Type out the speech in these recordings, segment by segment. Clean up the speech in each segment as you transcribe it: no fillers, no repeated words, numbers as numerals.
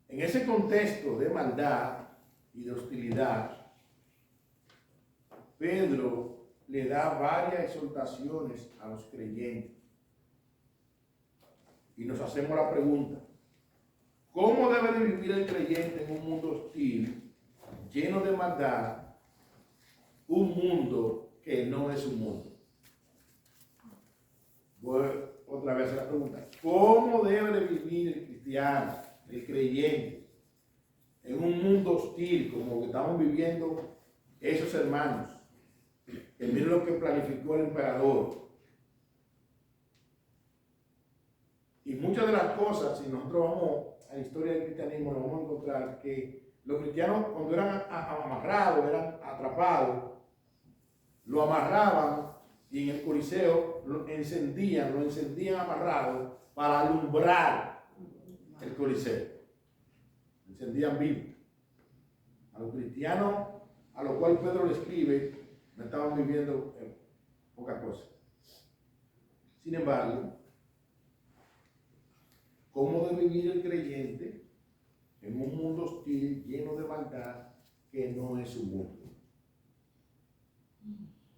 En ese contexto de maldad y de hostilidad, Pedro le da varias exhortaciones a los creyentes. Y nos hacemos la pregunta: ¿cómo debe de vivir el creyente en un mundo hostil, lleno de maldad, un mundo que no es un mundo? Voy otra vez a la pregunta: ¿cómo debe de vivir el cristiano, el creyente, en un mundo hostil como que estamos viviendo esos hermanos? Que miren lo que planificó el emperador. Y muchas de las cosas, si nosotros vamos a la historia del cristianismo, nos vamos a encontrar que los cristianos, cuando eran amarrados, eran atrapados, lo amarraban y en el Coliseo lo encendían amarrado para alumbrar el Coliseo. Encendían vivo. A los cristianos a los cuales Pedro le escribe, no estaban viviendo poca cosa. Sin embargo, ¿cómo debe vivir el creyente en un mundo hostil, lleno de maldad, que no es su mundo?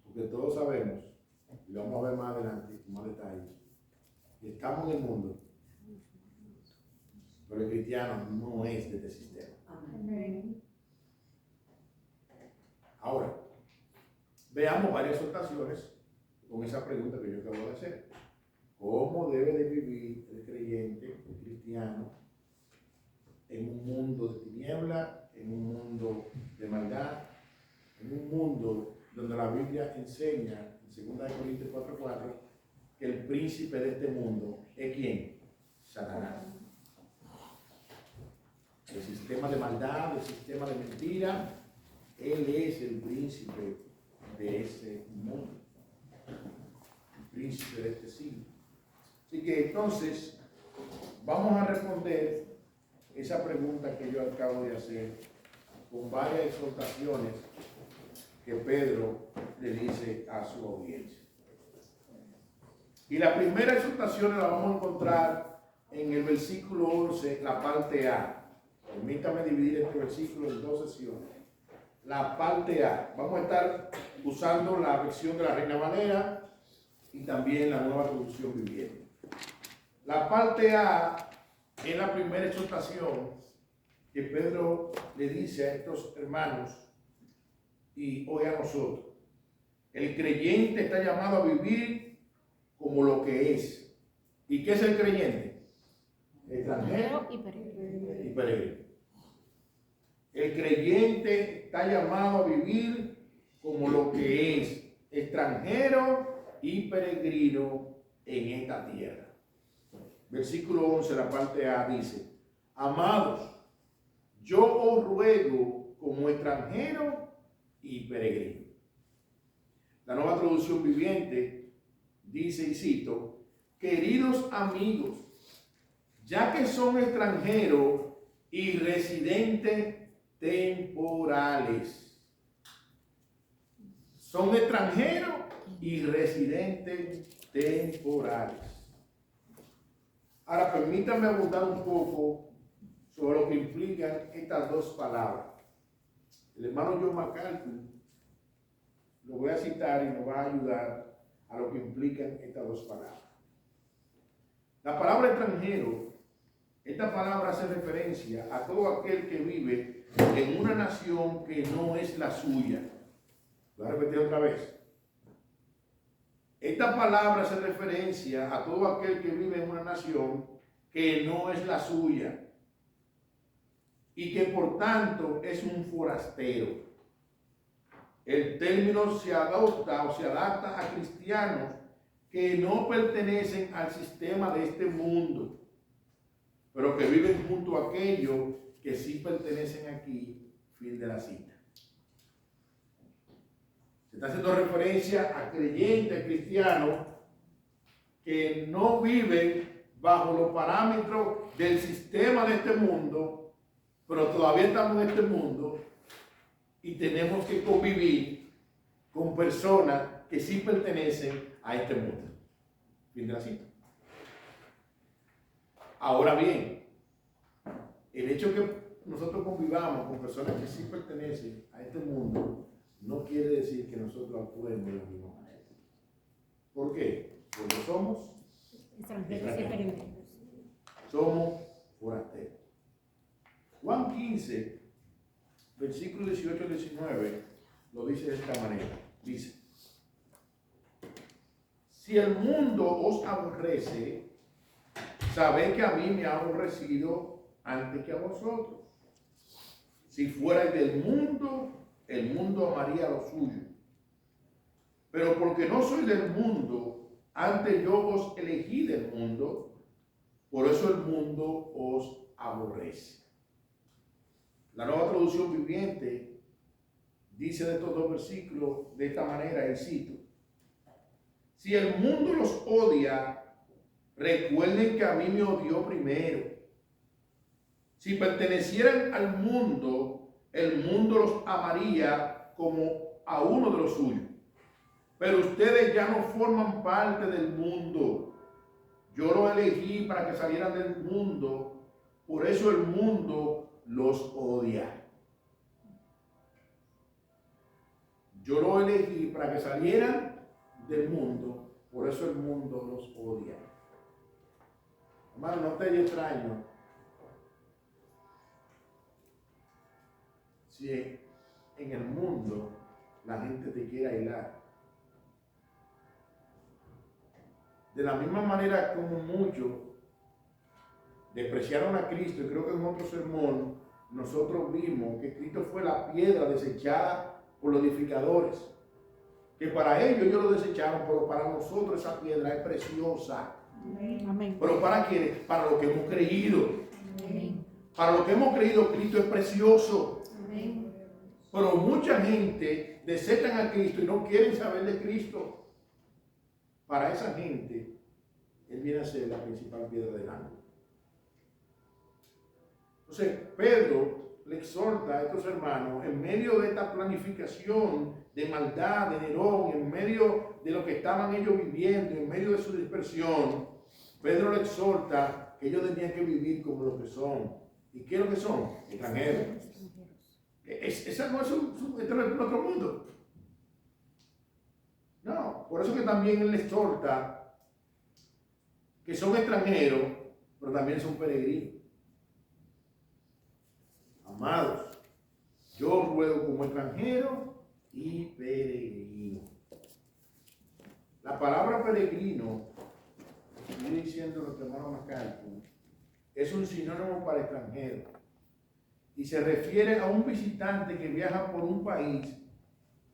Porque todos sabemos, y lo vamos a ver más adelante, con más detalle, que estamos en el mundo, pero el cristiano no es de este sistema. Amén. Ahora, veamos varias exhortaciones con esa pregunta que yo acabo de hacer. ¿Cómo debe de vivir el creyente, el cristiano, en un mundo de tiniebla, en un mundo de maldad, en un mundo donde la Biblia enseña, en 2 Corintios 4:4, que el príncipe de este mundo es ¿quién? Satanás. El sistema de maldad, el sistema de mentira, él es el príncipe de ese mundo, el príncipe de este siglo. Así que entonces vamos a responder esa pregunta que yo acabo de hacer con varias exhortaciones que Pedro le dice a su audiencia. Y la primera exhortación la vamos a encontrar en el versículo 11, la parte A. Permítame dividir este versículo en dos sesiones. La parte A. Vamos a estar usando la versión de la Reina Valera y también la Nueva Traducción Viviente. La parte A es la primera exhortación que Pedro le dice a estos hermanos y hoy a nosotros. El creyente está llamado a vivir como lo que es. ¿Y qué es el creyente? Extranjero y peregrino. El creyente está llamado a vivir como lo que es, extranjero y peregrino en esta tierra. Versículo 11, la parte A dice: amados, yo os ruego como extranjero y peregrino. La Nueva Traducción Viviente dice, y cito: queridos amigos, ya que son extranjeros y residentes temporales. Son extranjeros y residentes temporales. Ahora permítanme abundar un poco sobre lo que implican estas dos palabras. El hermano John MacArthur lo voy a citar y nos va a ayudar a lo que implican estas dos palabras. La palabra extranjero, esta palabra hace referencia a todo aquel que vive en una nación que no es la suya. Lo voy a repetir otra vez. Esta palabra hace referencia a todo aquel que vive en una nación que no es la suya y que por tanto es un forastero. El término se adopta o se adapta a cristianos que no pertenecen al sistema de este mundo, pero que viven junto a aquellos que sí pertenecen aquí. Fin de la cita. Se está haciendo referencia a creyentes cristianos que no viven bajo los parámetros del sistema de este mundo, pero todavía estamos en este mundo y tenemos que convivir con personas que sí pertenecen a este mundo. Fin de la cita. Ahora bien, el hecho que nosotros convivamos con personas que sí pertenecen a este mundo no quiere decir que nosotros actuemos de la misma manera. ¿Por qué? Porque somos extranjeros. Somos forasteros. Juan 15, versículos 18 al 19, lo dice de esta manera. Dice: si el mundo os aborrece, sabed que a mí me ha aborrecido antes que a vosotros. Si fuerais del mundo, el mundo amaría lo suyo. Pero porque no soy del mundo, antes yo os elegí del mundo, por eso el mundo os aborrece. La Nueva Traducción Viviente dice de estos dos versículos de esta manera, y cito: si el mundo los odia, recuerden que a mí me odió primero. Si pertenecieran al mundo, el mundo los amaría como a uno de los suyos. Pero ustedes ya no forman parte del mundo. Yo los elegí para que salieran del mundo, por eso el mundo los odia. Yo los elegí para que salieran del mundo, por eso el mundo los odia. Hermano, no te haya extraño si en el mundo la gente te quiere aislar. De la misma manera como muchos despreciaron a Cristo, y creo que en otro sermón nosotros vimos que Cristo fue la piedra desechada por los edificadores, que para ellos lo desecharon, pero para nosotros esa piedra es preciosa. Amén. ¿Pero para quiénes? Para los que hemos creído. Amén. Para los que hemos creído, Cristo es precioso. Amén. Pero mucha gente desechan a Cristo y no quieren saber de Cristo. Para esa gente, Él viene a ser la principal piedra del ángulo. Entonces, Pedro le exhorta a estos hermanos, en medio de esta planificación de maldad de Nerón, en medio de lo que estaban ellos viviendo, en medio de su dispersión, Pedro le exhorta que ellos tenían que vivir como lo que son. ¿Y qué es lo que son? Extranjeros. Esa no es nuestro mundo. No, por eso que también él les exhorta que son extranjeros, pero también son peregrinos. Amados, yo ruego como extranjero y peregrino. La palabra peregrino, estoy diciendo lo que hermano Macarco, es un sinónimo para extranjero y se refiere a un visitante que viaja por un país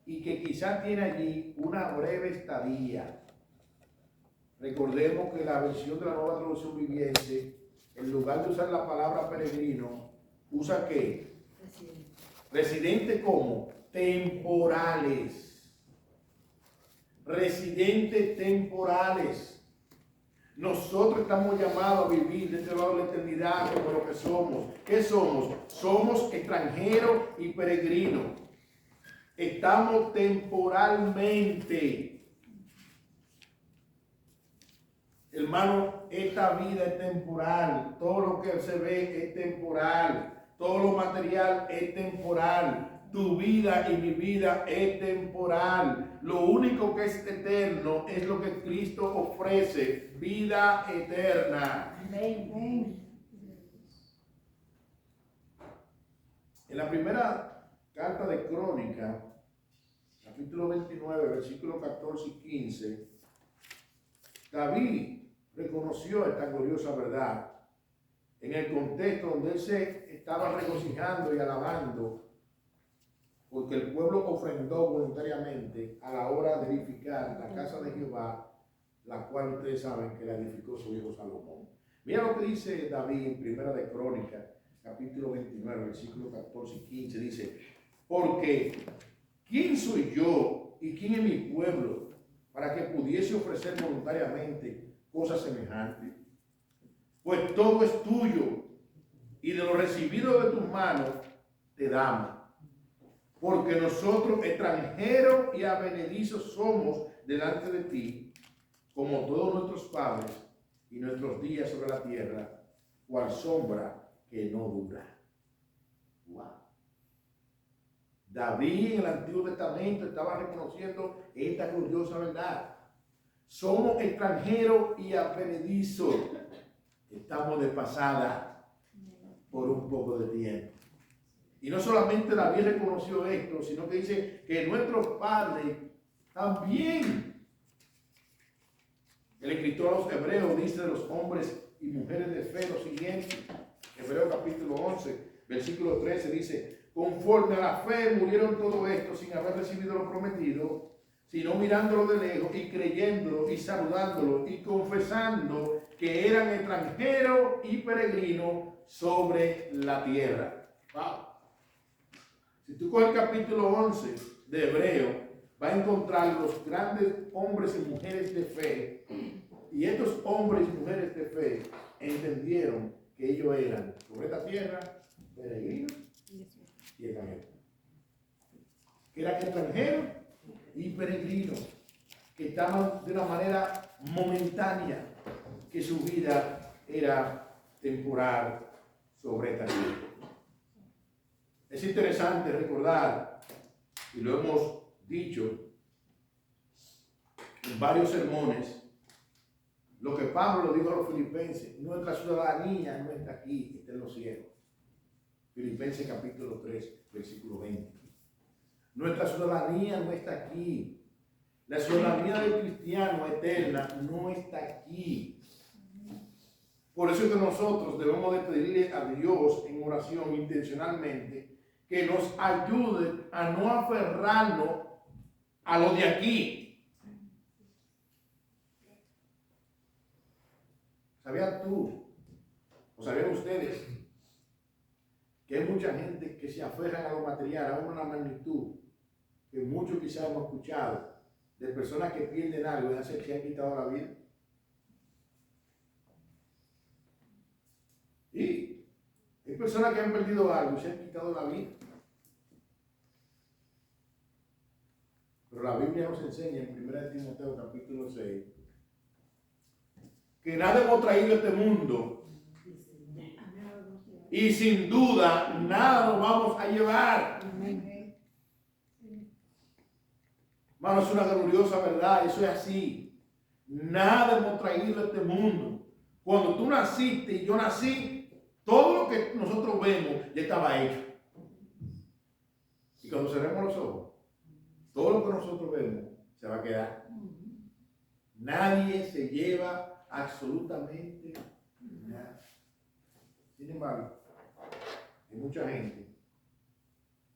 y que quizás tiene allí una breve estadía. Recordemos que la versión de la Nueva Traducción Viviente, en lugar de usar la palabra peregrino, usa ¿qué? Residente como temporales. Residentes temporales. Nosotros estamos llamados a vivir de este lado de la eternidad como lo que somos. ¿Qué somos? Somos extranjeros y peregrinos. Estamos temporalmente. Hermano, esta vida es temporal. Todo lo que se ve es temporal. Todo lo material es temporal. Tu vida y mi vida es temporal. Lo único que es eterno es lo que Cristo ofrece. Vida eterna. Amén. En la primera carta de Crónica, capítulo 29, versículos 14 y 15, David reconoció esta gloriosa verdad en el contexto donde él se estaba regocijando y alabando porque el pueblo ofrendó voluntariamente a la hora de edificar la casa de Jehová, la cual ustedes saben que la edificó su hijo Salomón. Mira lo que dice David en primera de Crónica, capítulo 29, versículos 14 y 15, dice: porque ¿quién soy yo y quién es mi pueblo para que pudiese ofrecer voluntariamente cosas semejantes? Pues todo es tuyo y de lo recibido de tus manos te damos. Porque nosotros extranjeros y advenedizos somos delante de ti, como todos nuestros padres y nuestros días sobre la tierra, cual sombra que que no dura. Wow. David en el Antiguo Testamento estaba reconociendo esta gloriosa verdad. Somos extranjeros y advenedizos. Estamos de pasada por un poco de tiempo. Y no solamente David reconoció esto, sino que dice que nuestros padres también. El escritor a los Hebreos dice de los hombres y mujeres de fe lo siguiente. Hebreos capítulo 11, versículo 13 dice: conforme a la fe murieron todos estos sin haber recibido lo prometido, sino mirándolo de lejos y creyéndolo y saludándolo y confesando que eran extranjeros y peregrinos sobre la tierra. Wow. Si tú coges el capítulo 11 de Hebreo, vas a encontrar los grandes hombres y mujeres de fe. Y estos hombres y mujeres de fe entendieron que ellos eran sobre esta tierra peregrinos y extranjeros. Que eran extranjeros y peregrinos, que estaban de una manera momentánea, que su vida era temporal sobre esta tierra. Es interesante recordar, y lo hemos dicho en varios sermones, lo que Pablo le dijo a los filipenses: nuestra ciudadanía no está aquí, está en los cielos. Filipenses capítulo 3, versículo 20. Nuestra ciudadanía no está aquí. La ciudadanía del cristiano eterna no está aquí. Por eso es que nosotros debemos de pedirle a Dios en oración intencionalmente que nos ayude a no aferrarnos a lo de aquí. ¿Sabían tú, o sabían ustedes, que hay mucha gente que se aferran a lo material a una magnitud que muchos quizás hemos escuchado de personas que pierden algo y se han quitado la vida? Y hay personas que han perdido algo y se han quitado la vida. Pero la Biblia nos enseña en 1 Timoteo capítulo 6 que nada hemos traído a este mundo y sin duda nada nos vamos a llevar. Hermano, es una gloriosa verdad, eso es así. Nada hemos traído a este mundo. Cuando tú naciste y yo nací, todo lo que nosotros vemos ya estaba hecho. Y cuando cerremos los ojos, todo lo que nosotros vemos se va a quedar. Nadie se lleva absolutamente nada. Sin embargo, hay mucha gente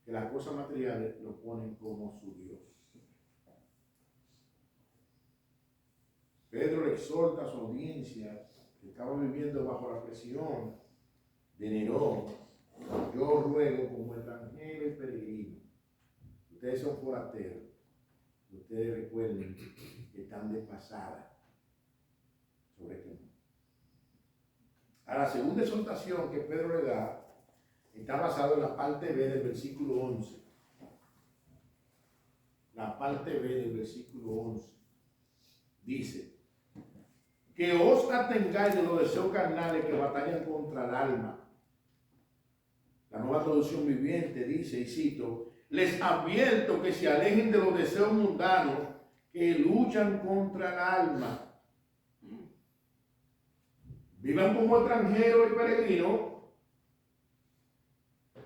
que las cosas materiales lo ponen como su Dios. Pedro le exhorta a su audiencia que estaba viviendo bajo la presión de Nerón: yo ruego como extranjero y peregrino. Ustedes son forasteros. Ustedes recuerden que están de pasada sobre este mundo. A la segunda exhortación que Pedro le da está basado en la parte B del versículo 11. La parte B del versículo 11 dice: que os atengáis de los deseos carnales que batallan contra el alma. La Nueva Traducción Viviente dice, y cito: les advierto que se alejen de los deseos mundanos que luchan contra el alma. Vivan como extranjeros y peregrinos,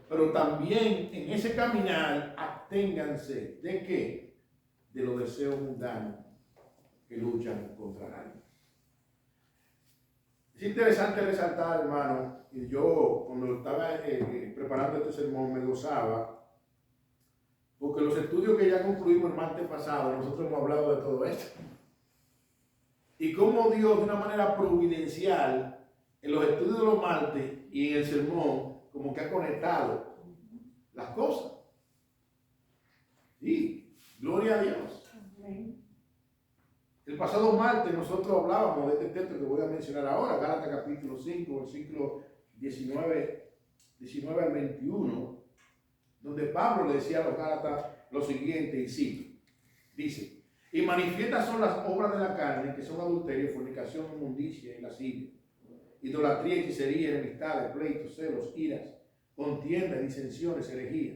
pero también en ese caminar absténganse ¿de qué? De los deseos mundanos que luchan contra el alma. Es interesante resaltar, hermano, y yo cuando estaba preparando este sermón me gozaba, porque los estudios que ya concluimos el martes pasado, nosotros hemos hablado de todo esto. Y cómo Dios, de una manera providencial, en los estudios de los martes y en el sermón, como que ha conectado las cosas. Sí, gloria a Dios. El pasado martes nosotros hablábamos de este texto que voy a mencionar ahora, Gálatas capítulo 5, versículo 19 al 21, donde Pablo le decía a los Gálatas lo siguiente, y cito, dice: y manifiestas son las obras de la carne, que son adulterio, fornicación, inmundicia y lascivia, idolatría, hechicería, enemistades, pleitos, celos, iras, contiendas, disensiones, herejía,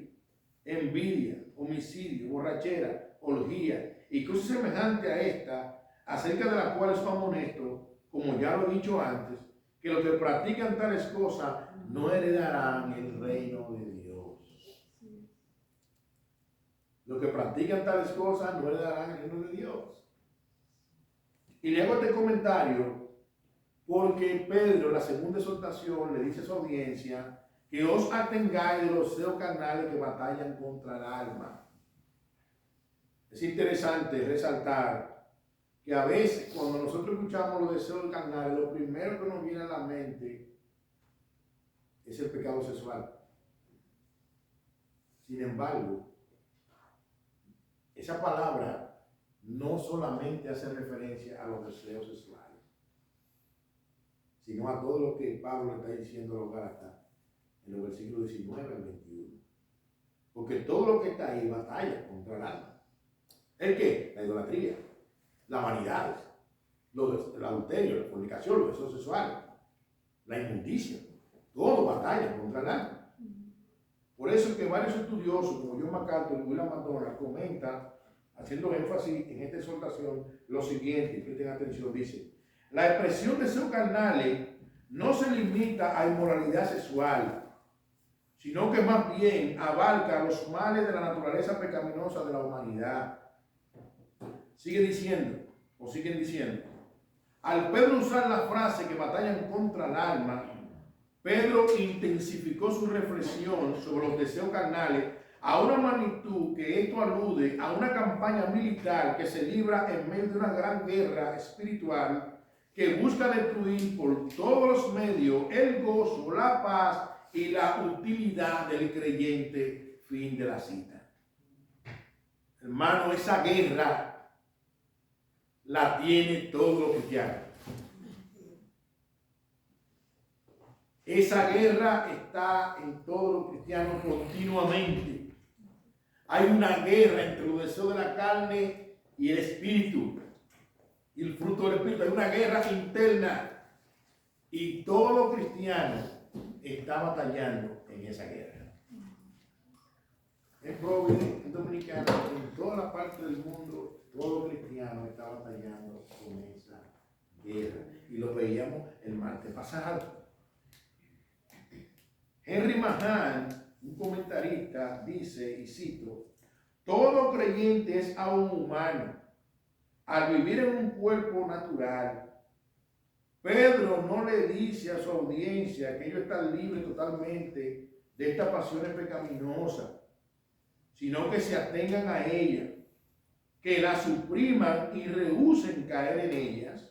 envidia, homicidio, borrachera, orgía y cosas semejantes a esta, acerca de las cuales os amonesto, como ya lo he dicho antes, que los que practican tales cosas no heredarán el reino de Dios. Los que practican tales cosas no heredarán el reino de Dios. Y le hago este comentario porque Pedro, en la segunda exhortación, le dice a su audiencia que os atengáis de los deseos carnales que batallan contra el alma. Es interesante resaltar que a veces cuando nosotros escuchamos los deseos carnales, lo primero que nos viene a la mente es el pecado sexual. Sin embargo, esa palabra no solamente hace referencia a los deseos sexuales, sino a todo lo que Pablo le está diciendo a los Gálatas en los versículos 19 al 21. Porque todo lo que está ahí batalla contra el alma. ¿El qué? La idolatría, las vanidades, el adulterio, la fornicación, los deseos sexuales, la inmundicia. Todo batalla contra el alma. Por eso es que varios estudiosos, como John MacArthur y William McDonald, comentan, haciendo énfasis en esta exhortación, lo siguiente, presten atención, dice: la expresión de deseos carnales no se limita a inmoralidad sexual, sino que más bien abarca los males de la naturaleza pecaminosa de la humanidad. Siguen diciendo, al Pedro usar la frase que batallan contra el alma, Pedro intensificó su reflexión sobre los deseos carnales a una magnitud que esto alude a una campaña militar que se libra en medio de una gran guerra espiritual que busca destruir por todos los medios el gozo, la paz y la utilidad del creyente. Fin de la cita. Hermano, esa guerra la tiene todo los cristianos. Esa guerra está en todos los cristianos continuamente. Hay una guerra entre los deseos de la carne y el espíritu, y el fruto del espíritu. Hay una guerra interna, y todo los cristianos está batallando en esa guerra. En Providence, en Dominicana, en toda la parte del mundo, todo cristiano está batallando con esa guerra. Y lo veíamos el martes pasado. Henry Mahan, un comentarista, dice, y cito: todo creyente es aún humano al vivir en un cuerpo natural. Pedro no le dice a su audiencia que ellos están libres totalmente de estas pasiones pecaminosas, sino que se atengan a ellas, que las supriman y rehúsen caer en ellas,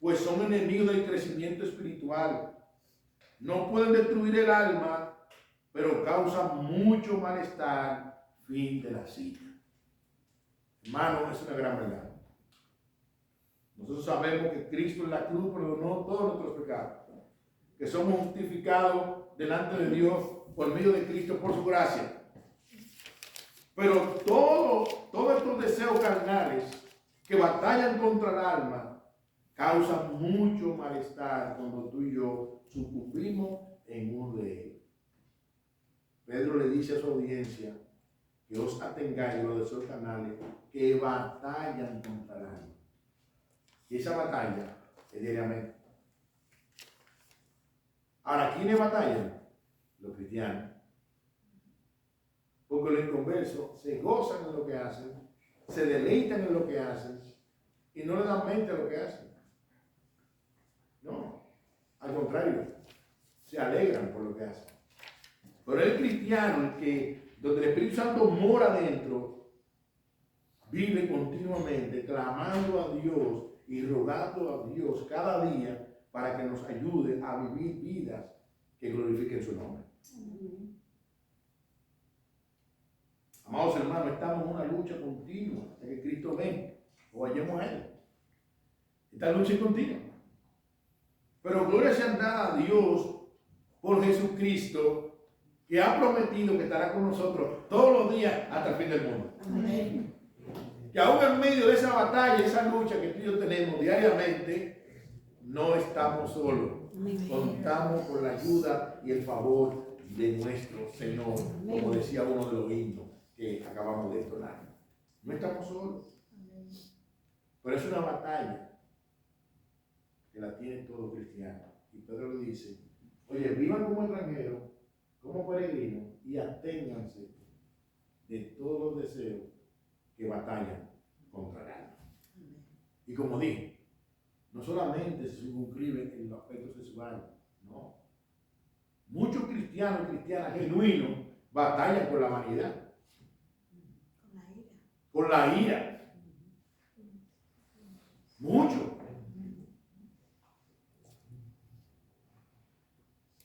pues son enemigos del crecimiento espiritual. No pueden destruir el alma, pero causan mucho malestar. Fin de la cita. Hermano, es una gran verdad. Nosotros sabemos que Cristo en la cruz perdonó todos nuestros pecados, que somos justificados delante de Dios por medio de Cristo por su gracia. Pero todos estos deseos carnales que batallan contra el alma causan mucho malestar cuando tú y yo sucumbimos en uno de ellos. Pedro le dice a su audiencia que os atengáis de los deseos carnales que batallan contra el alma. Y esa batalla es diariamente. Ahora, ¿quiénes batallan? Los cristianos. Porque los inconversos se gozan en lo que hacen, se deleitan en lo que hacen y no le dan mente a lo que hacen. No, al contrario, se alegran por lo que hacen. Pero el cristiano, el que donde el Espíritu Santo mora dentro, vive continuamente clamando a Dios y rogando a Dios cada día para que nos ayude a vivir vidas que glorifiquen su nombre. Amados hermanos, estamos en una lucha continua hasta que Cristo venga o vayamos a Él. Esta lucha es continua. Pero gloria sea dada a Dios por Jesucristo, que ha prometido que estará con nosotros todos los días hasta el fin del mundo. Amén. Que aún en medio de esa batalla, esa lucha que tú y yo tenemos diariamente, no estamos solos. Contamos con la ayuda y el favor de nuestro Señor, como decía uno de los himnos que acabamos de entonar. No estamos solos. Pero es una batalla que la tiene todo cristiano. Y Pedro le dice, oye, vivan como extranjeros, como peregrinos, y absténganse de todos los deseos que batallan contra el alma. Y como dije, no solamente se circunscriben en los aspectos sexuales, no. Muchos cristianos y cristianas genuinos batallan con la vanidad, con la ira. Mucho.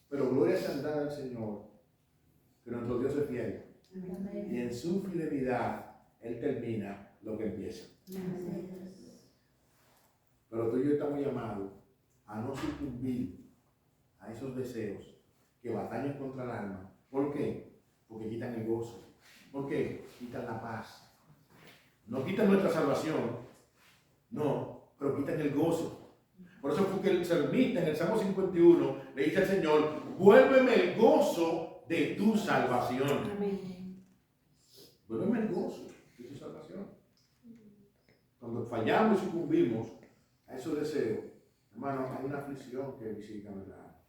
Pero gloria sea al Señor, que nuestro Dios es fiel. Y en su fidelidad, Él termina lo que empieza. Pero tú y yo estamos llamados a no sucumbir a esos deseos que batallan contra el alma. ¿Por qué? Porque quitan el gozo. ¿Por qué? Quitan la paz. No quitan nuestra salvación, no, pero quitan el gozo. Por eso fue que el salmista en el Salmo 51 le dice al Señor, vuélveme el gozo de tu salvación. Amén. Vuélveme el gozo de tu salvación. Cuando fallamos y sucumbimos a esos deseos, hermano, hay una aflicción que visita nuestra alma.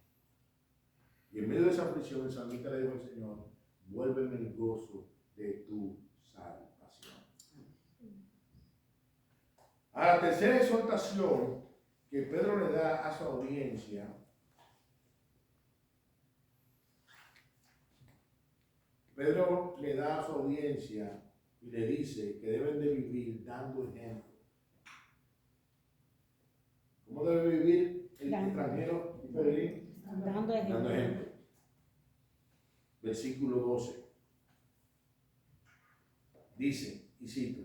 Y en medio de esa aflicción, el salmista le dijo al Señor, vuélveme el gozo de tu salvación. A la tercera exhortación que Pedro le da a su audiencia, Pedro le da a su audiencia y le dice que deben de vivir dando ejemplo. ¿Cómo debe vivir el extranjero y peregrino? Dando ejemplo. Versículo 12. Dice, y cito,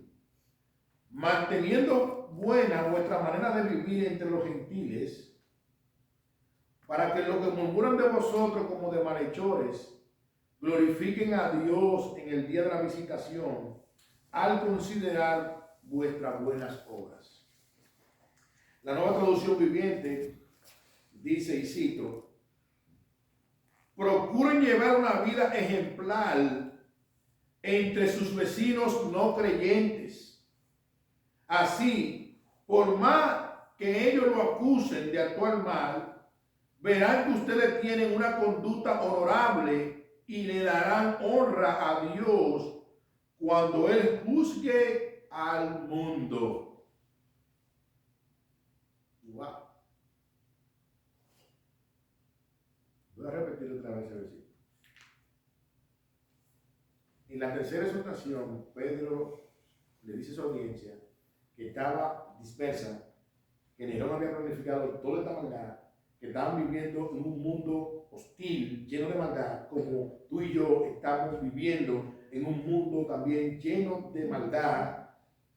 manteniendo buena vuestra manera de vivir entre los gentiles, para que los que murmuran de vosotros como de malhechores, glorifiquen a Dios en el día de la visitación, al considerar vuestras buenas obras. La Nueva Traducción Viviente dice, y cito, procuren llevar una vida ejemplar entre sus vecinos no creyentes. Así, por más que ellos lo acusen de actuar mal, verán que ustedes tienen una conducta honorable y le darán honra a Dios cuando Él juzgue al mundo. Wow. Voy a repetir otra vez el versículo. En la tercera exhortación, Pedro le dice a su audiencia que estaba dispersa, que Nerón había planificado toda esta maldad, que estaban viviendo en un mundo hostil, lleno de maldad, como tú y yo estamos viviendo en un mundo también lleno de maldad.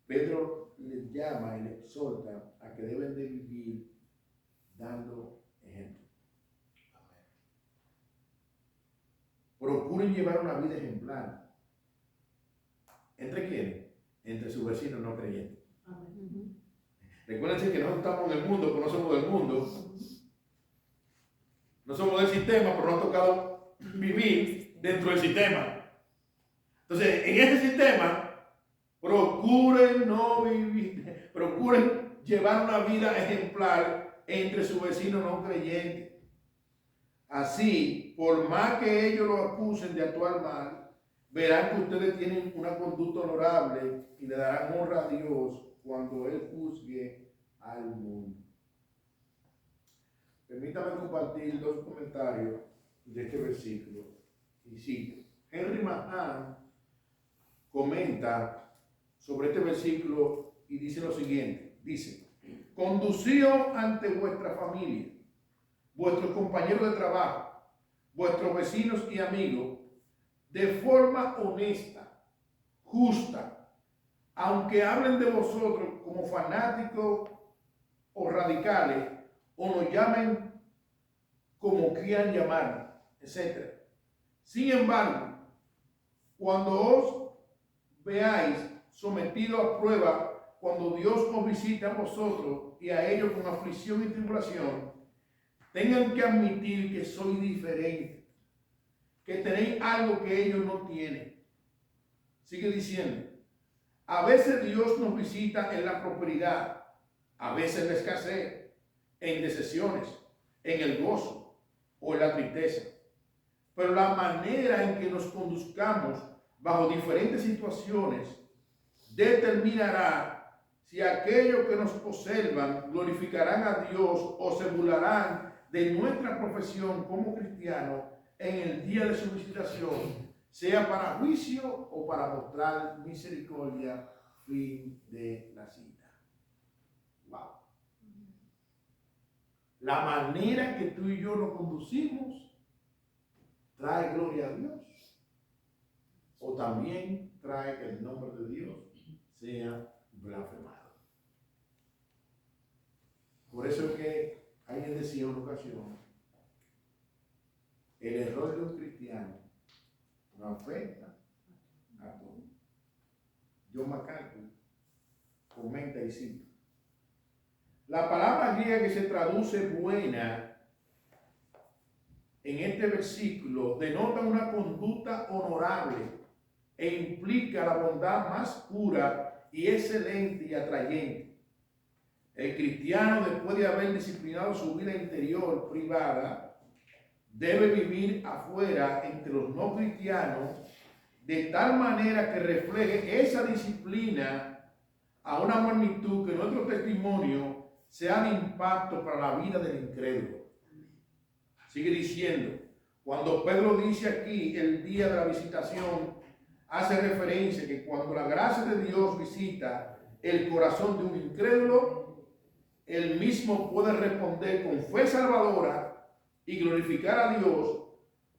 Pedro les llama y les exhorta a que deben de vivir dando ejemplo. Procuren llevar una vida ejemplar. ¿Entre quiénes? Entre sus vecinos no creyentes. Recuérdense que nosotros estamos en el mundo, pero no somos del mundo. No somos del sistema, pero nos ha tocado vivir dentro del sistema. Entonces, en ese sistema, procuren no vivir, procuren llevar una vida ejemplar entre sus vecinos no creyentes. Así, por más que ellos lo acusen de actuar mal, verán que ustedes tienen una conducta honorable y le darán honra a Dios cuando Él juzgue al mundo. Permítame compartir dos comentarios de este versículo. Y sí, Henry Mahan comenta sobre este versículo y dice lo siguiente. Dice, conducíos ante vuestra familia, vuestros compañeros de trabajo, vuestros vecinos y amigos, de forma honesta, justa, aunque hablen de vosotros como fanáticos o radicales, o nos llamen como quieran llamar, etc. Sin embargo, cuando os veáis sometidos a prueba, cuando Dios os visite a vosotros, y a ellos con aflicción y tribulación, tengan que admitir que soy diferente, que tenéis algo que ellos no tienen. Sigue diciendo, a veces Dios nos visita en la prosperidad, a veces en la escasez, en decepciones, en el gozo o en la tristeza. Pero la manera en que nos conduzcamos bajo diferentes situaciones determinará si aquellos que nos observan glorificarán a Dios o se burlarán de nuestra profesión como cristianos en el día de su visitación, sea para juicio o para mostrar misericordia. Fin de la cita. Wow. La manera que tú y yo nos conducimos trae gloria a Dios, o también trae que el nombre de Dios sea blasfemado. Por eso es que alguien decía en una ocasión, el error de un cristiano no afecta a todos. John MacArthur comenta y cita, la palabra griega que se traduce buena en este versículo denota una conducta honorable e implica la bondad más pura y excelente y atrayente. El cristiano, después de haber disciplinado su vida interior privada, debe vivir afuera entre los no cristianos de tal manera que refleje esa disciplina a una magnitud que nuestro testimonio sea de impacto para la vida del incrédulo. Sigue diciendo, cuando Pedro dice aquí el día de la visitación, hace referencia que cuando la gracia de Dios visita el corazón de un incrédulo, él mismo puede responder con fe salvadora y glorificar a Dios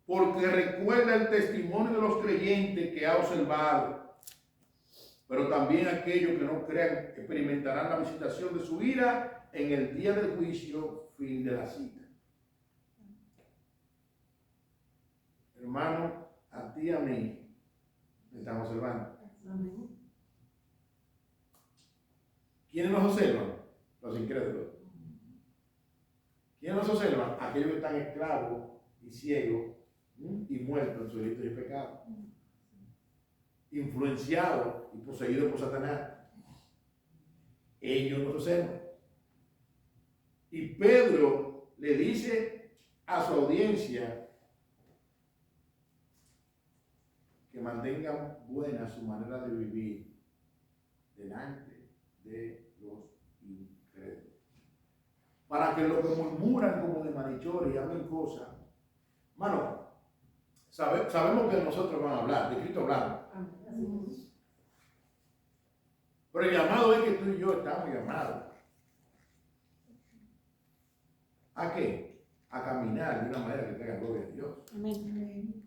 porque recuerda el testimonio de los creyentes que ha observado. Pero también aquellos que no crean experimentarán la visitación de su ira en el día del juicio, fin de la cita. Hermano, a ti y a mí me están observando. ¿Quiénes nos observan? Los incrédulos. ¿Quiénes nos observan? Aquellos que están esclavos y ciegos y muertos en su delito y pecado, influenciados y poseídos por Satanás. Ellos nos observan. Y Pedro le dice a su audiencia que mantengan buena su manera de vivir delante de los incrédulos, para que los que murmuran como de malhechores y hablen cosas, hermano, sabemos que nosotros vamos a hablar, de Cristo hablamos. Pero el llamado es que tú y yo estamos llamados. ¿A qué? A caminar de una manera que traiga gloria a Dios. Amén.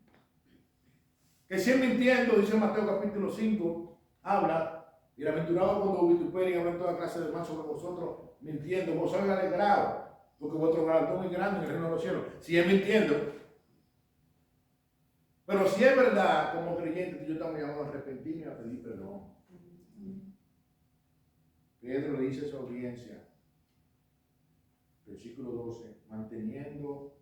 Que si mintiendo, dice Mateo capítulo 5, habla, bienaventurado cuando vituperen y hablan toda clase de mal sobre vosotros, mintiendo, vos sois alegrados, porque vuestro galardón es grande en el reino de los cielos. Si es mintiendo. Pero si es verdad, como creyentes, yo estamos llamados a arrepentirme y a pedir perdón. Pedro le dice a su audiencia, versículo 12, manteniendo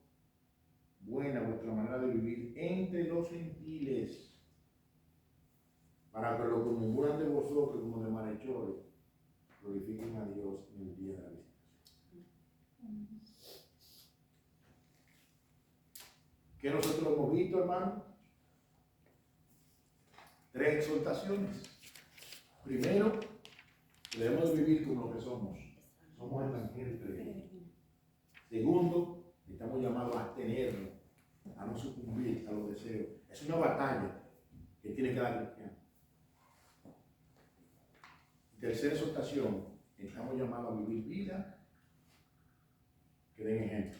buena vuestra manera de vivir entre los gentiles, para que los que murmuran de vosotros como de malhechores glorifiquen a Dios en el día de la visitación. ¿Qué nosotros hemos visto, hermano? 3 exhortaciones. Primero, debemos vivir como lo que somos. Somos extranjeros y peregrinos. Segundo, estamos llamados a abstenernos, a no sucumbir a los deseos. Es una batalla que tiene cada cristiano. Tercera exhortación, estamos llamados a vivir vida que den ejemplo.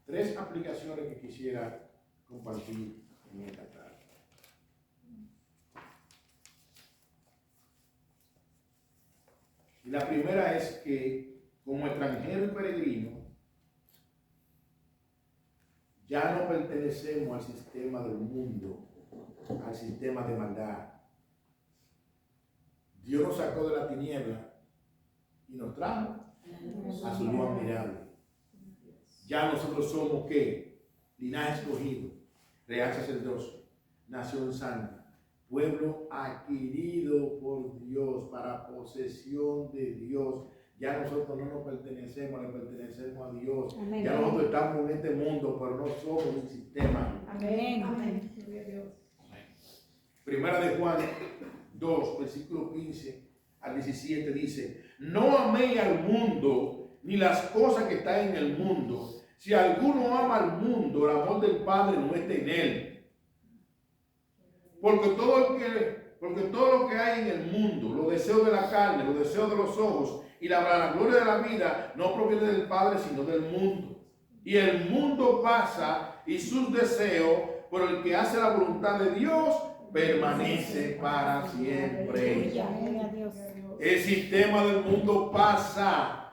3 aplicaciones que quisiera compartir en esta tarde. Y la primera es que como extranjero y peregrino ya no pertenecemos al sistema del mundo, al sistema de maldad. Dios nos sacó de la tiniebla y nos trajo a su luz admirable. Ya nosotros somos ¿qué? Linaje escogido, real sacerdocio, nación santa, pueblo adquirido por Dios para posesión de Dios. Ya nosotros no nos pertenecemos, le pertenecemos a Dios. Amén. Ya nosotros estamos en este mundo, pero no somos un sistema. Amén. Amén. Primera de Juan 2, versículo 15 al 17 dice: no améis al mundo ni las cosas que están en el mundo. Si alguno ama al mundo, el amor del Padre no está en él. Porque todo lo que hay en el mundo, los deseos de la carne, los deseos de los ojos y la vanagloria de la vida, no proviene del Padre, sino del mundo. Y el mundo pasa y sus deseos, pero el que hace la voluntad de Dios permanece para siempre. El sistema del mundo pasa.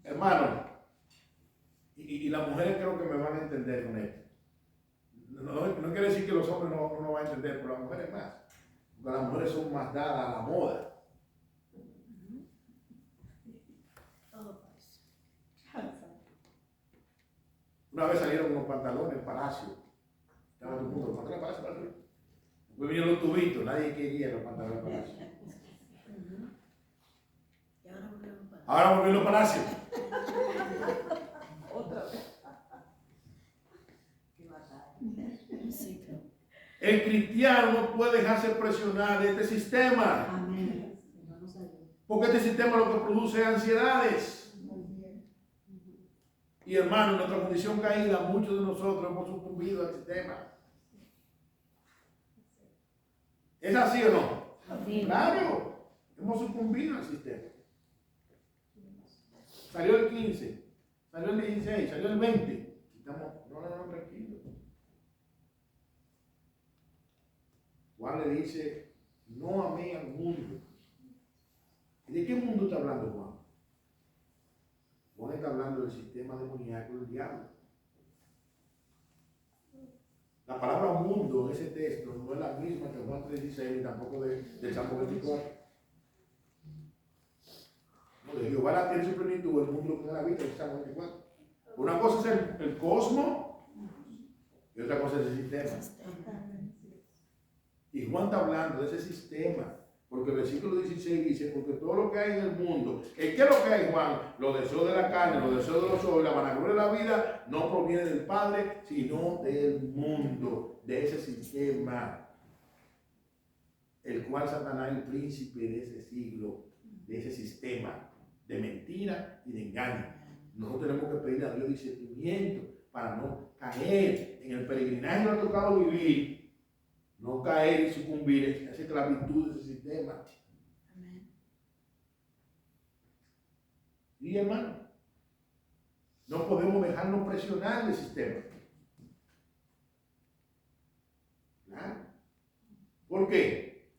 Hermano, y las mujeres creo que me van a entender con esto. No quiere decir que los hombres no van a entender, pero las mujeres más. Porque las mujeres son más dadas a la moda. Una vez salieron unos pantalones en Palacio. Estaba todo el mundo, los pantalones en Palacio. Después vinieron los tubitos, nadie quería los pantalones en Palacio. Ahora volvieron los Palacios. Otra vez. El cristiano no puede dejarse presionar de este sistema. Amén. Porque este sistema lo que produce es ansiedades. Y hermano, en nuestra condición caída, muchos de nosotros hemos sucumbido al sistema. ¿Es así o no? Sí. Claro, hemos sucumbido al sistema. Salió el 15, salió el 16, salió el 20. Estamos, no, tranquilo. Juan le dice: no amé al mundo. ¿Y de qué mundo está hablando Juan? Juan está hablando del sistema demoníaco del diablo. La palabra mundo en ese texto no es la misma que Juan 3:16 ni tampoco del Salmo 24. No, de Jehová la tiene su plenitud, el mundo que la vida, el Salmo 24. Una cosa es el cosmos y otra cosa es el sistema. Y Juan está hablando de ese sistema. Porque el versículo 16 dice: porque todo lo que hay en el mundo, ¿qué es lo que hay, Juan? Los deseos de la carne, los deseos de los ojos, la vanagloria de la vida, no proviene del Padre, sino del mundo, de ese sistema, el cual Satanás es el príncipe de ese siglo, de ese sistema de mentira y de engaño. Nosotros tenemos que pedir a Dios discernimiento para no caer en el peregrinaje que nos ha tocado vivir. No caer y sucumbir a esa esclavitud de ese sistema. Amén. Y hermano, no podemos dejarnos presionar del sistema. ¿Claro? ¿Por qué?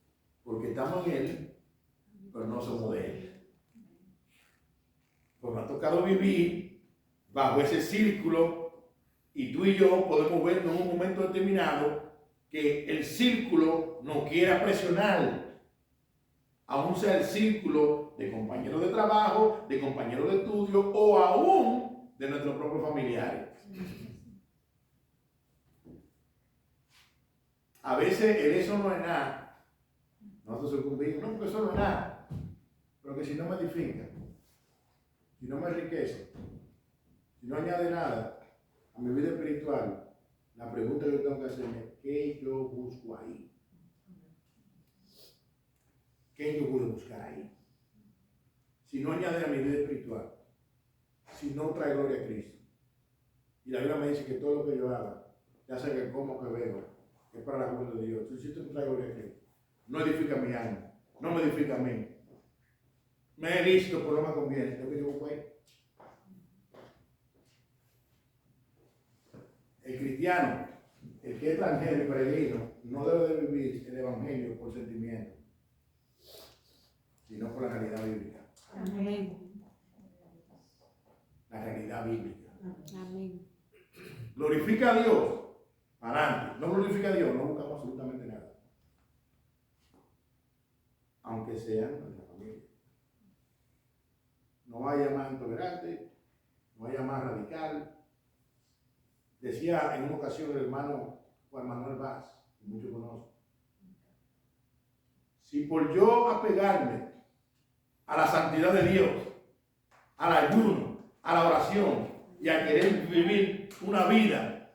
Porque estamos en él, pero no somos de él. Porque nos ha tocado vivir bajo ese círculo y tú y yo podemos ver en un momento determinado que el círculo nos quiera presionar, aún sea el círculo de compañeros de trabajo, de compañeros de estudio o aún de nuestros propios familiares. A veces el eso no es nada. Nosotros sucumbimos, no, porque eso no es nada. Pero que si no me edifica, si no me enriquece, si no añade nada a mi vida espiritual, la pregunta que yo tengo que hacerme es: ¿qué yo busco ahí? ¿Qué yo voy a buscar ahí? Si no añade a mi vida espiritual, si no trae gloria a Cristo. Y la Biblia me dice que todo lo que yo haga, ya sea que como, que beba, es para la gloria de Dios. Si esto no trae gloria a Cristo, no edifica mi alma, no me edifica a mí. Me he visto, pero no me conviene. Lo que yo busco ahí. El cristiano, el que es extranjero y peregrino, no debe de vivir el evangelio por sentimiento, sino por la realidad bíblica. Amén. La realidad bíblica. Amén. Glorifica a Dios, para adelante. No glorifica a Dios, no buscamos absolutamente nada. aunque sean nuestra familia. No vaya más intolerante, no vaya más radical. Decía en una ocasión el hermano Juan Manuel Vaz, que muchos conocen, si por yo apegarme a la santidad de Dios, al ayuno, a la oración y a querer vivir una vida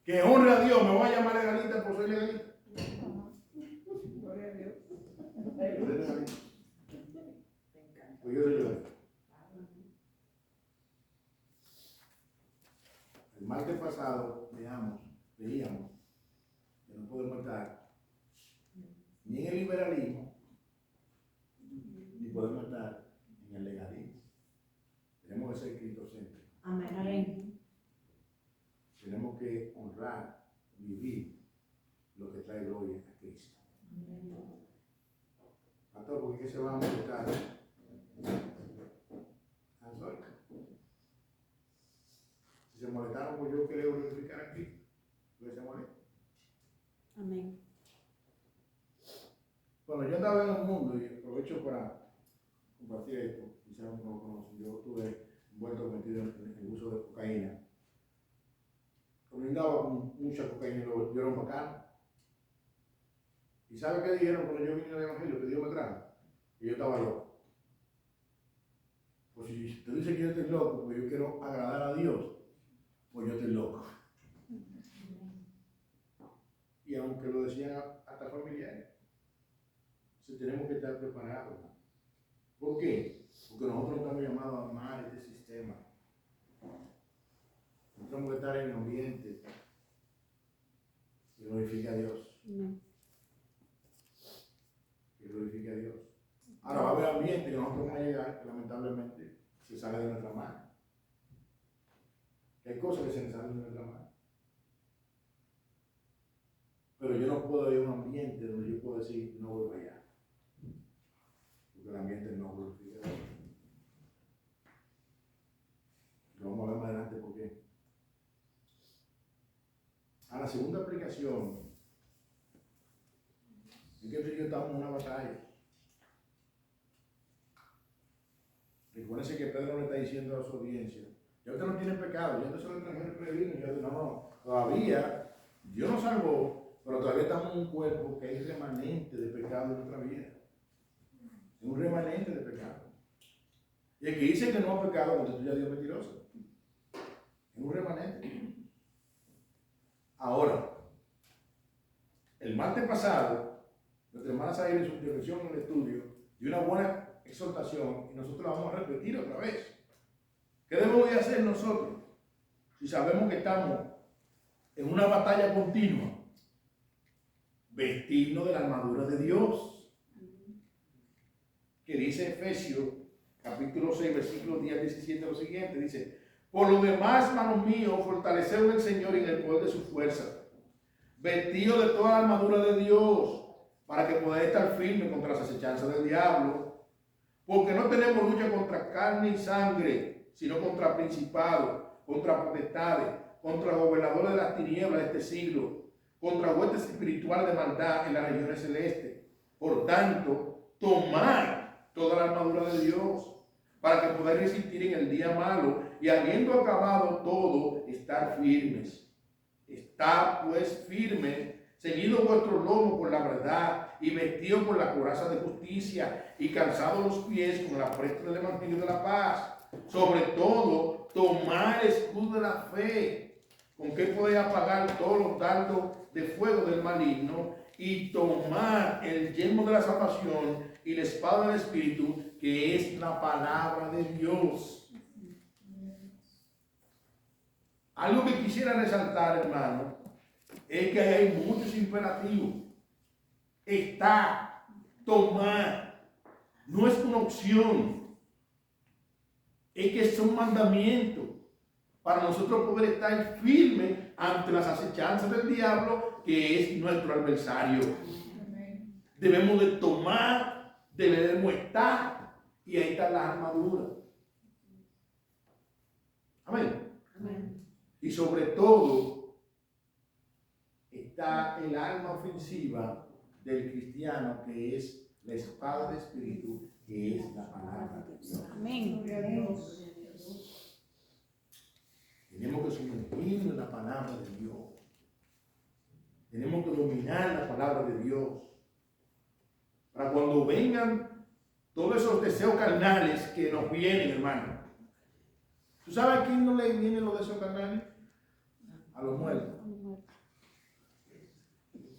que honre a Dios, me voy a llamar legalista por ser legalista. Gloria a Dios. Pues yo soy legalista. El martes pasado veíamos que no podemos estar ni en el liberalismo ni podemos estar en el legalismo. Tenemos que ser cristocéntricos. Amén. Tenemos que honrar, vivir lo que trae gloria a Cristo. Pastor, ¿por qué se va a molestar? Si se molestaron por yo querer glorificar a Cristo, ¿por qué se molestan? Amén. Bueno, yo andaba en el mundo y aprovecho para compartir esto. Quizás no lo conocen. Yo estuve metido en el uso de cocaína. Cuando andaba con mucha cocaína, yo era un bacano. ¿Y sabe qué dijeron cuando yo vine al Evangelio? Que Dios me trajo. Que yo estaba loco. Pues si te dice que yo estoy loco, porque yo quiero agradar a Dios, pues yo estoy loco. Y aunque lo decían hasta familiares, tenemos que estar preparados. ¿Por qué? Porque nosotros estamos llamados a amar este sistema. Nosotros tenemos que estar en un ambiente que glorifique a Dios. Que glorifique a Dios. Ahora va a haber ambiente que nosotros vamos a llegar, que lamentablemente se sale de nuestra mano. Hay cosas que se salen de nuestra mano. Pero yo no puedo ir a un ambiente donde yo puedo decir, no voy para allá. Porque el ambiente no glorifica a Dios. Lo vamos a ver más adelante por qué. A la segunda aplicación es que tú y yo estamos en una batalla. Recuérdense que Pedro le está diciendo a su audiencia, ya usted no tiene pecado, ya usted solo extranjero previno. Y yo digo, no, todavía Dios nos salvó, pero todavía estamos en un cuerpo que hay remanente de pecado en nuestra vida. Es un remanente de pecado. Y el que dice que no ha pecado, constituye a Dios mentiroso. Es un remanente. Ahora, el martes pasado, nuestra hermana Zaira en su intervención en el estudio dio una buena exhortación y nosotros la vamos a repetir otra vez. ¿Qué debemos de hacer nosotros si sabemos que estamos en una batalla continua? Vestirnos de la armadura de Dios, que dice Efesios capítulo 6 versículos 10 al 17 lo siguiente, dice: por lo demás, hermanos míos, fortaleceos en el Señor y en el poder de su fuerza, vestidos de toda la armadura de Dios, para que podáis estar firmes contra las acechanzas del diablo, porque no tenemos lucha contra carne y sangre, sino contra principados, contra potestades, contra gobernadores de las tinieblas de este siglo, contra huestes espirituales de maldad en las regiones celestes. Por tanto, tomad toda la armadura de Dios, para que podáis resistir en el día malo, y habiendo acabado todo, estar firmes. Estad pues firmes, ceñidos vuestros lomos con la verdad, y vestidos con la coraza de justicia, y calzados los pies con la apresto del evangelio de la paz. Sobre todo, tomad el escudo de la fe, con que podéis apagar todos los dardos de fuego del maligno, y tomar el yelmo de la salvación y la espada del Espíritu, que es la palabra de Dios. Algo que quisiera resaltar, hermano, es que hay muchos imperativos. Está, tomar, no es una opción, es que es un mandamiento para nosotros poder estar firmes ante las acechanzas del diablo, que es nuestro adversario. Debemos de tomar, debemos estar, y ahí está la armadura. Amén. Amén. Y sobre todo está el arma ofensiva del cristiano, que es la espada del Espíritu, que es la palabra de Dios. Amén. Gloria a Dios. Tenemos que sumergirnos en la palabra de Dios. Tenemos que dominar la palabra de Dios. Para cuando vengan todos esos deseos carnales que nos vienen, hermano. ¿Tú sabes a quién no le vienen los deseos carnales? A los muertos.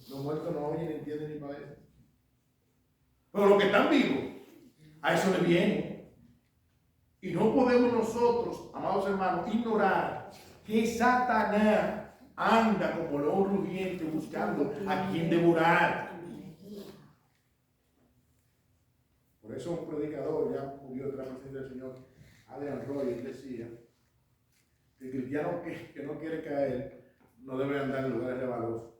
Los muertos no oyen, ni entienden ni padecen. Pero los que están vivos, a eso le viene. Y no podemos nosotros, amados hermanos, ignorar que Satanás anda como león rugiente buscando a quien devorar. Por eso un predicador, ya murió otra presencia del Señor, Adrian Roy, decía que el cristiano que no quiere caer no debe andar en lugares resbalosos.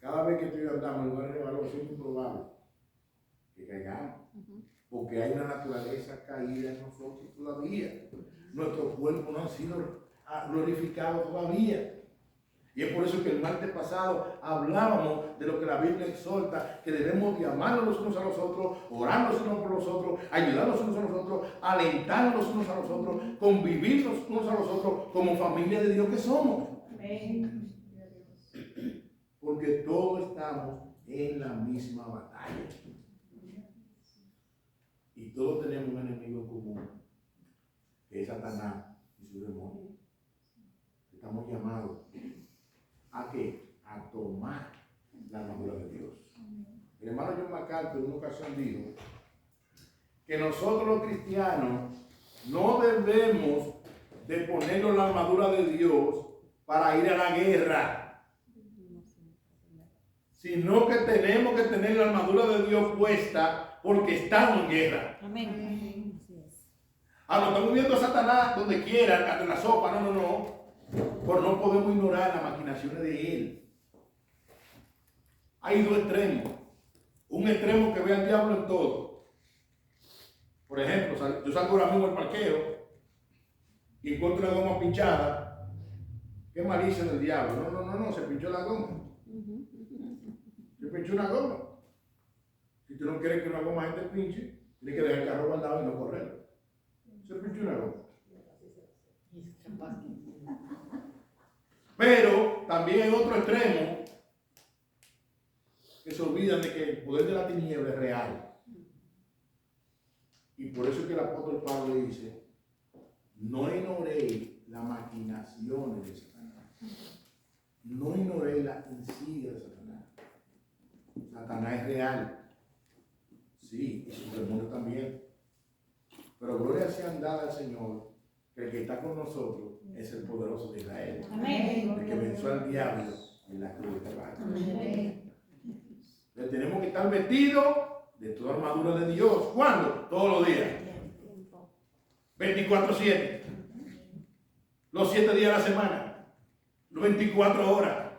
Cada vez que tú y yo andamos en lugares resbalosos es muy probable que caigamos. Porque hay una naturaleza caída en nosotros todavía. Nuestros cuerpos no han sido glorificados todavía. Y es por eso que el martes pasado hablábamos de lo que la Biblia exhorta, que debemos de amarnos los unos a los otros, orar los unos por los otros, ayudarnos los unos a los otros, alentarnos los unos a los otros, convivir los unos a los otros como familia de Dios que somos. Amén. Porque todos estamos en la misma batalla. Y todos tenemos un enemigo en común, que es Satanás y su demonio. Estamos llamados ¿a qué? A tomar la armadura de Dios. El hermano John MacArthur en una ocasión dijo que nosotros los cristianos no debemos de ponernos la armadura de Dios para ir a la guerra, sino que tenemos que tener la armadura de Dios puesta porque estamos en guerra. Amén. No estamos viendo a Satanás donde quiera, hasta en la sopa, no. Pero no podemos ignorar las maquinaciones de él. Hay dos extremos. Un extremo que ve al diablo en todo. Por ejemplo, yo salgo ahora mismo al parqueo y encuentro una goma pinchada. ¿Qué malicia del diablo? No, se pinchó la goma. Se pinchó una goma. Si tú no quieres que una goma gente pinche, tienes que dejar el carro guardado y no correr. Se pinchó una goma. Pero también hay otro extremo que se olvidan de que el poder de la tiniebla es real. Y por eso es que el apóstol Pablo dice, no ignoréis las maquinaciones de Satanás. No ignoréis la insidia de Satanás. Satanás es real. Sí, y su demonio también. Pero gloria sea dada al Señor, que el que está con nosotros es el poderoso de Israel. Amén. El que venció al diablo en la cruz de Calvario. Amén. Entonces tenemos que estar vestidos de toda armadura de Dios. ¿Cuándo? Todos los días. 24/7. Los 7 días de la semana. Los 24 horas.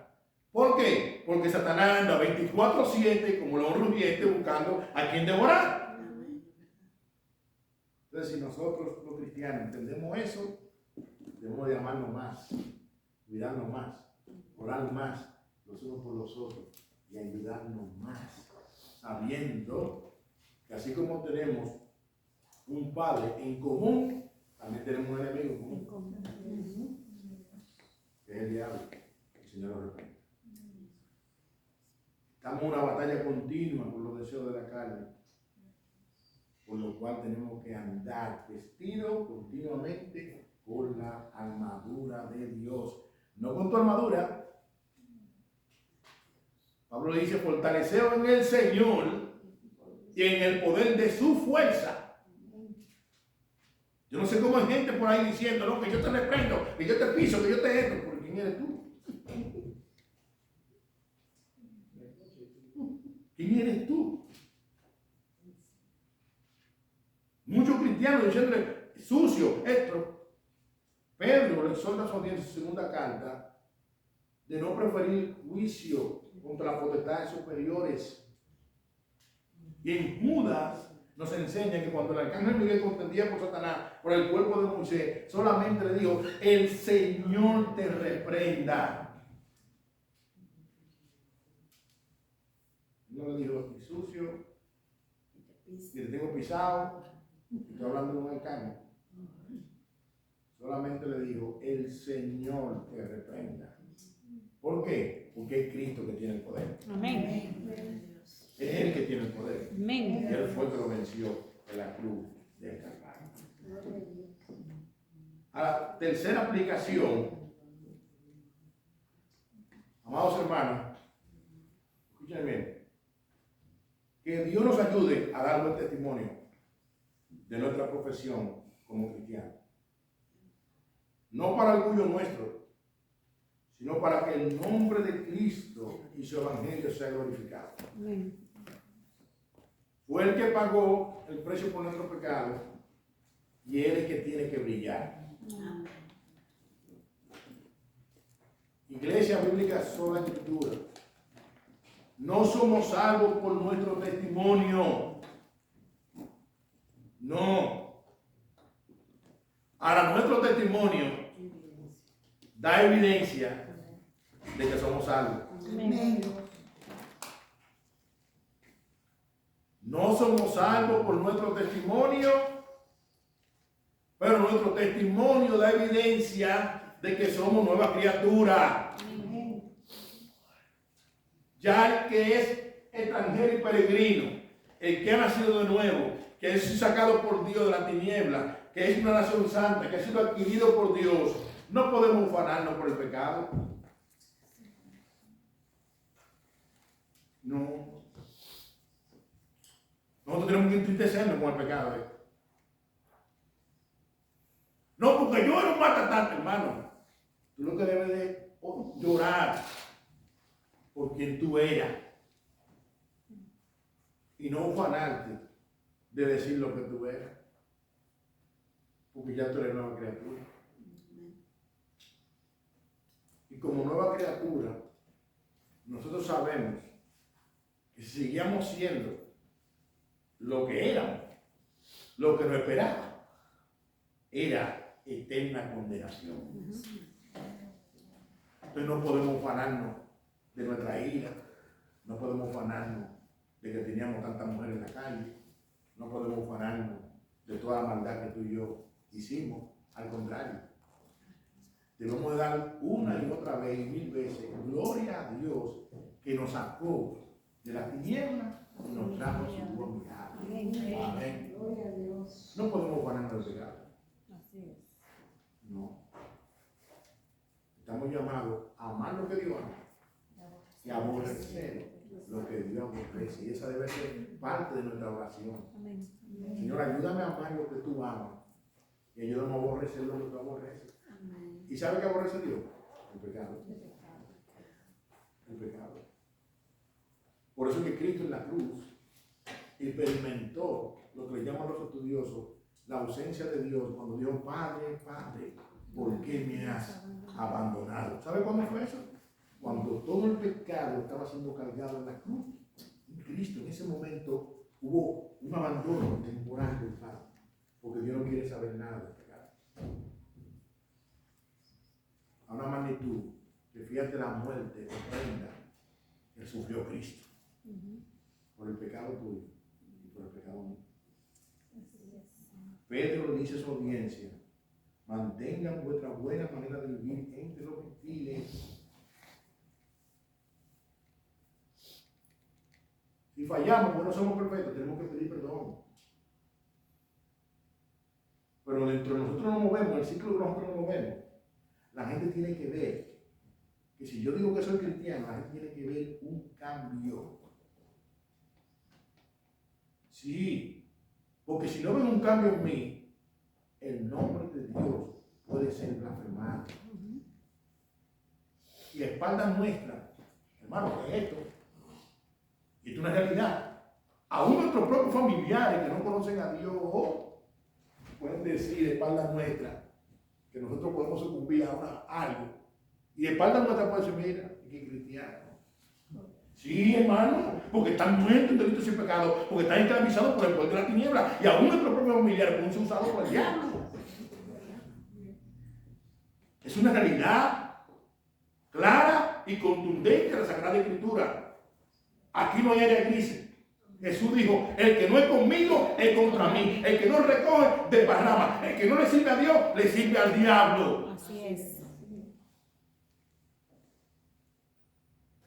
¿Por qué? Porque Satanás anda 24/7 como león rugiente buscando a quien devorar. Entonces, si nosotros los cristianos entendemos eso, debemos de amarnos más, cuidarnos más, orar más los unos por los otros y ayudarnos más, sabiendo que así como tenemos un Padre en común, también tenemos un enemigo en común, que es el diablo. El Señor lo reprenda. Estamos en una batalla continua por los deseos de la carne, por lo cual tenemos que andar vestidos continuamente con la armadura de Dios. No con tu armadura. Pablo dice, fortaleceos en el Señor y en el poder de su fuerza. Yo no sé cómo hay gente por ahí diciendo, no, que yo te reprendo, que yo te piso, que yo te esto. ¿Pero quién eres tú? ¿Quién eres tú? Muchos cristianos diciéndole, sucio, esto. Pedro le exhorta a su audiencia en su segunda carta de no preferir juicio contra las potestades superiores. Y en Judas nos enseña que cuando el arcángel Miguel contendía por Satanás, por el cuerpo de Moisés, solamente le dijo, el Señor te reprenda. No le dijo ni sucio, ni te tengo pisado, estoy hablando de un arcano. Solamente le dijo, el Señor te reprenda. ¿Por qué? Porque es Cristo que tiene el poder. Amén. Es Él que tiene el poder. Y Amén. Él fue el que lo venció en la cruz del Calvario. A la tercera aplicación, amados hermanos, escuchen bien, que Dios nos ayude a dar buen testimonio de nuestra profesión como cristianos. No para orgullo nuestro, sino para que el nombre de Cristo y su evangelio sea glorificado. Amén. Fue el que pagó el precio por nuestro pecado y Él es el que tiene que brillar. Iglesia Bíblica Sola Escritura. No somos salvos por nuestro testimonio. No. Ahora, nuestro testimonio da evidencia de que somos salvos. Amén. No somos salvos por nuestro testimonio, pero nuestro testimonio da evidencia de que somos nuevas criaturas. Ya el que es extranjero y peregrino, el que ha nacido de nuevo, que es sacado por Dios de la tiniebla, que es una nación santa, que ha sido adquirido por Dios, no podemos ufanarnos por el pecado. No. Nosotros tenemos que entristecernos con el pecado. No, porque yo era un matatán, hermano. Tú lo que debes de llorar por quien tú eras y no ufanarte de decir lo que tú eras, porque ya tú eres nueva criatura. Y como nueva criatura, nosotros sabemos que si seguíamos siendo lo que éramos, lo que nos esperaba, era eterna condenación. Entonces no podemos ufanarnos de nuestra ira, no podemos ufanarnos de que teníamos tantas mujeres en la calle, no podemos ufanarnos de toda la maldad que tú y yo hicimos. Al contrario, debemos de dar una y otra vez y 1000 veces gloria a Dios que nos sacó de la tiniebla y nos trajo su buen mirada. Amén. Gloria a Dios. No podemos ufanarnos del pecado. Así es. No. Estamos llamados a amar lo que Dios ama y a aborrecer lo que Dios aborrece. Y esa debe ser parte de nuestra oración. Amén. Señor, ayúdame a amar lo que tú amas y ayúdame a aborrecer lo que tú aborreces. ¿Y sabe qué aborrece Dios? El pecado. El pecado. Por eso es que Cristo en la cruz experimentó lo que le llaman los estudiosos la ausencia de Dios cuando dijo, Padre, Padre, ¿por qué me has abandonado? ¿Sabe cuándo fue eso? Cuando todo el pecado estaba siendo cargado en la cruz. Y Cristo en ese momento hubo un abandono temporal del Padre, porque Dios no quiere saber nada del pecado. A una magnitud que fíjate la muerte horrenda que sufrió Cristo por el pecado tuyo y por el pecado mío. Pedro le dice a su audiencia, mantengan vuestra buena manera de vivir entre los gentiles. Si fallamos, pues no somos perfectos, tenemos que pedir perdón. Pero dentro de nosotros nos movemos, el ciclo de nosotros nos movemos. La gente tiene que ver que si yo digo que soy cristiano, la gente tiene que ver un cambio. Sí, porque si no ven un cambio en mí, el nombre de Dios puede ser blasfemado. Y la espalda nuestra, hermano, ¿qué es esto? Y esto es una realidad. Aún nuestros propios familiares que no conocen a Dios pueden decir de espalda nuestra que nosotros podemos sucumbir a algo. Y de espalda nuestra puede decir, mira, que cristiano. Sí, hermano, porque están muertos en delitos y pecados, porque están esclavizados por el poder de la tiniebla. Y aún nuestros propios familiares pueden ser usados por el diablo. Es una realidad clara y contundente de la Sagrada Escritura. Aquí no hay área grises. Jesús dijo, el que no es conmigo es contra mí. El que no recoge, desparrama. El que no le sirve a Dios, le sirve al diablo. Así es.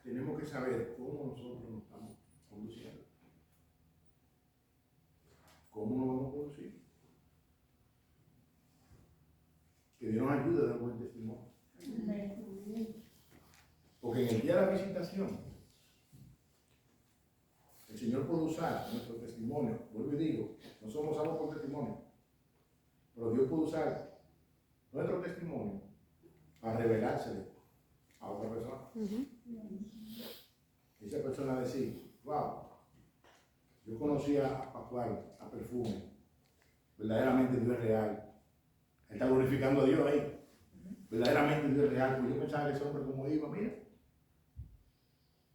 Tenemos que saber cómo nosotros nos estamos conduciendo. ¿Cómo nos vamos a conducir? Que Dios nos ayude a dar buen testimonio. Porque en el día de la visitación, el Señor puede usar nuestro testimonio. Vuelvo y digo, no somos salvos por testimonio, pero Dios puede usar nuestro testimonio para revelársele a otra persona. Esa persona decir, wow, yo conocía a Pascual, a Perfume, verdaderamente Dios es real. Él está glorificando a Dios ahí. Verdaderamente Dios es real, porque yo pensaba que ese hombre como iba, mira.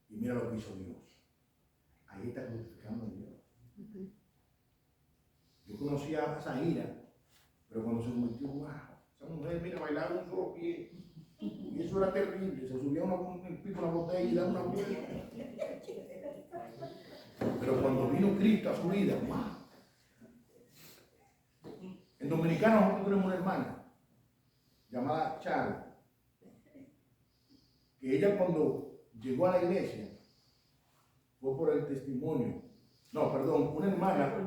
Y mira lo que hizo Dios. Ahí está glorificando a Dios. Yo conocía a Zaira, pero cuando se convirtió, wow, esa mujer, mira, bailaba un solo pie. Y eso era terrible. Se subía un pico a una botella y daba una vuelta. Pero cuando vino Cristo a su vida, wow. En Dominicana nosotros tenemos una hermana llamada Charo, que ella cuando llegó a la iglesia fue por el testimonio. No, perdón, una hermana,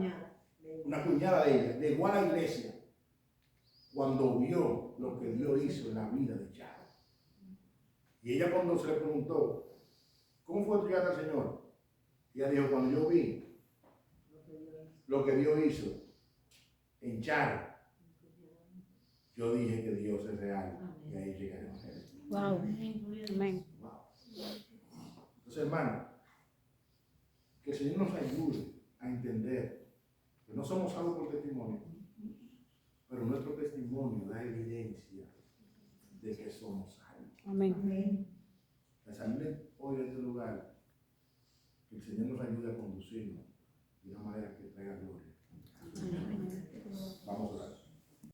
una cuñada de ella, llegó a la iglesia cuando vio lo que Dios hizo en la vida de Charo. Y ella cuando se le preguntó, ¿cómo fue tu llegada al Señor? Ella dijo, cuando yo vi lo que Dios hizo en Charo, yo dije que Dios es real. Y ahí llega el Evangelio. Wow. Amén. Wow. Entonces, hermano, que el Señor nos ayude a entender que no somos salvos por testimonio, pero nuestro testimonio da evidencia de que somos salvos. Amén. Al salir hoy de este lugar, que el Señor nos ayude a conducirnos